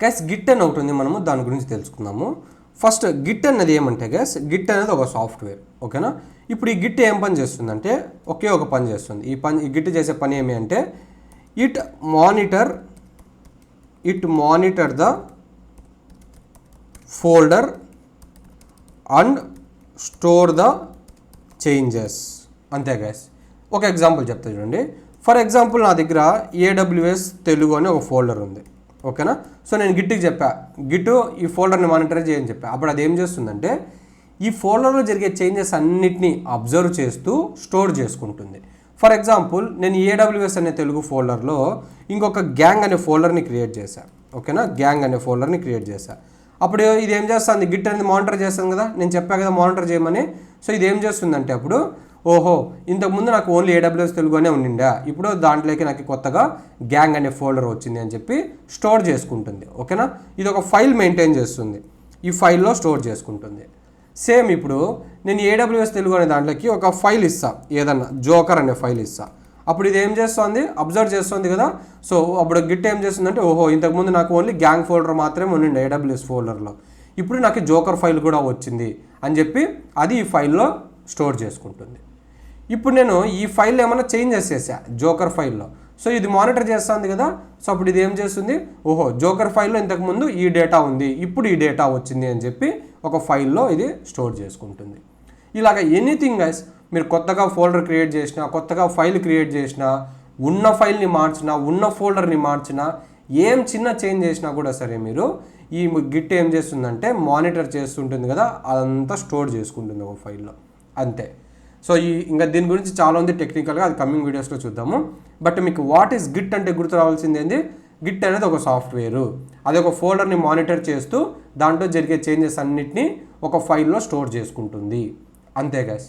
Gas Git అని ఒకటి ఉంది, మనము దాని గురించి తెలుసుకుందాము. ఫస్ట్ గిట్ అన్నది ఏమంటే గ్యాస్, గిట్ అనేది ఒక సాఫ్ట్వేర్, ఓకేనా. ఇప్పుడు ఈ గిట్ ఏం పని చేస్తుందంటే ఒకే ఒక పని చేస్తుంది. ఈ గిట్ చేసే పని ఏమి అంటే it monitor the folder and store the changes, అంతే గ్యాస్. ఒక ఎగ్జాంపుల్ చెప్తా చూడండి. ఫర్ ఎగ్జాంపుల్ నా దగ్గర AWS తెలుగు అనే ఒక ఫోల్డర్ ఉంది, ఓకేనా. సో నేను గిట్కి చెప్పా, గిట్ ఈ ఫోల్డర్ని మానిటర్ చేయని చెప్పా. అప్పుడు అది ఏం చేస్తుందంటే ఈ ఫోల్డర్లో జరిగే చేంజెస్ అన్నిటినీ అబ్జర్వ్ చేస్తూ స్టోర్ చేసుకుంటుంది. ఫర్ ఎగ్జాంపుల్ నేను AWS అనే తెలుగు ఫోల్డర్లో ఇంకొక గ్యాంగ్ అనే ఫోల్డర్ని క్రియేట్ చేశాను, ఓకేనా. గ్యాంగ్ అనే ఫోల్డర్ని క్రియేట్ చేశాను. అప్పుడు ఇది ఏం చేస్తుంది, గిట్ అనేది మానిటర్ చేస్తాను కదా, నేను చెప్పాను కదా మానిటర్ చేయమని. సో ఇది ఏం చేస్తుందంటే అప్పుడు ఓహో ఇంతకుముందు నాకు ఓన్లీ AWS తెలుగు అనే ఉండిండా, ఇప్పుడు దాంట్లోకి నాకు కొత్తగా గ్యాంగ్ అనే ఫోల్డర్ వచ్చింది అని చెప్పి స్టోర్ చేసుకుంటుంది, ఓకేనా. ఇది ఒక ఫైల్ మెయింటైన్ చేస్తుంది, ఈ ఫైల్లో స్టోర్ చేసుకుంటుంది. సేమ్ ఇప్పుడు నేను AWS తెలుగు అనే దాంట్లోకి ఒక ఫైల్ ఇస్తా, ఏదన్నా జోకర్ అనే ఫైల్ ఇస్తా. అప్పుడు ఇది ఏం చేస్తుంది, అబ్జర్వ్ చేస్తుంది కదా. సో అప్పుడు గిట్ ఏం చేస్తుందంటే ఓహో ఇంతకుముందు నాకు ఓన్లీ గ్యాంగ్ ఫోల్డర్ మాత్రమే ఉండింది AWS ఫోల్డర్లో, ఇప్పుడు నాకు జోకర్ ఫైల్ కూడా వచ్చింది అని చెప్పి అది ఈ ఫైల్లో స్టోర్ చేసుకుంటుంది. ఇప్పుడు నేను ఈ ఫైల్లో ఏమైనా చేంజెస్ చేసా జోకర్ ఫైల్లో, సో ఇది మానిటర్ చేస్తుంది కదా. సో అప్పుడు ఇది ఏం చేస్తుంది, ఓహో జోకర్ ఫైల్లో ఇంతకుముందు ఈ డేటా ఉంది, ఇప్పుడు ఈ డేటా వచ్చింది అని చెప్పి ఒక ఫైల్లో ఇది స్టోర్ చేసుకుంటుంది. ఇలాగ ఎనీథింగ్ గైస్, మీరు కొత్తగా ఫోల్డర్ క్రియేట్ చేసినా, కొత్తగా ఫైల్ క్రియేట్ చేసినా, ఉన్న ఫైల్ని మార్చినా, ఉన్న ఫోల్డర్ని మార్చినా, ఏం చిన్న చేంజ్ చేసినా కూడా సరే మీరు ఈ గిట్ ఏం చేస్తుందంటే మానిటర్ చేస్తుంటుంది కదా, అదంతా స్టోర్ చేసుకుంటుంది ఒక ఫైల్లో, అంతే. సో ఇంకా దీని గురించి చాలా ఉంది టెక్నికల్గా, అది కమింగ్ వీడియోస్లో చూద్దాము. బట్ మీకు వాట్ ఈస్ గిట్ అంటే గుర్తు రావాల్సింది ఏంది, గిట్ అనేది ఒక సాఫ్ట్వేరు, అది ఒక ఫోల్డర్ని మానిటర్ చేస్తూ దాంట్లో జరిగే చేంజెస్ అన్నిటినీ ఒక ఫైల్లో స్టోర్ చేసుకుంటుంది, అంతే గైస్.